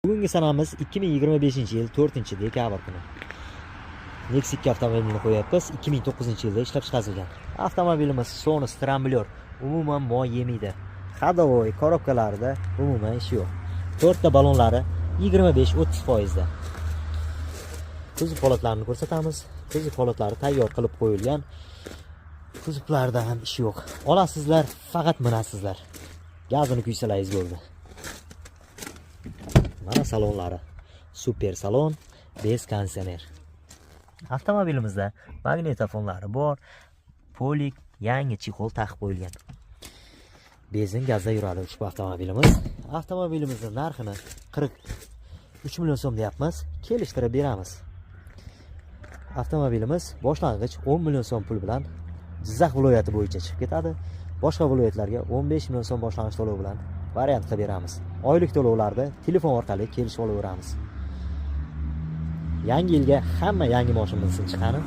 Bugungi sanamiz 2025-yil 4-dekabr kuni. Nexus 2 avtomobilini qo'yapmiz. 2009-yilda ishlab chiqarilgan. Avtomobilimiz Sonos Scrambler. Umuman moy yemaydi. Ходовой korobkalarida umuman ish yo'q. 4 ta ballonlari 25-30%da. Kuzov holatlarini ko'rsatamiz. Kuzov holatlari tayyor qilib qo'yilgan. Kuzovlarda ham ish yo'q. Olasizlar, faqat minasizlar. Gazini quysalaysiz bo'ldi. Mana salonlari. Super salon, bez konditsioner. Avtomobilimizda magnitofonlari bor, polik, yangi chexol taqib qo'yilgan. Benzin gazda yuradi ushbu avtomobilimiz. Avtomobilimizning narxini 43 million so'm deyapmiz. Kelishtirib beramiz. Avtomobilimiz boshlang'ich 10 million so'm pul bilan Jizzax viloyati bo'yicha chiqib ketadi. Boshqa viloyatlarga 15 million so'm boshlang'ich to'lov bilan variant qilib beramiz. Oylik to'lovlarda telefon orqali kelishib olaveramiz. Yangi yilga hamma yangi mashina minsin chiqani.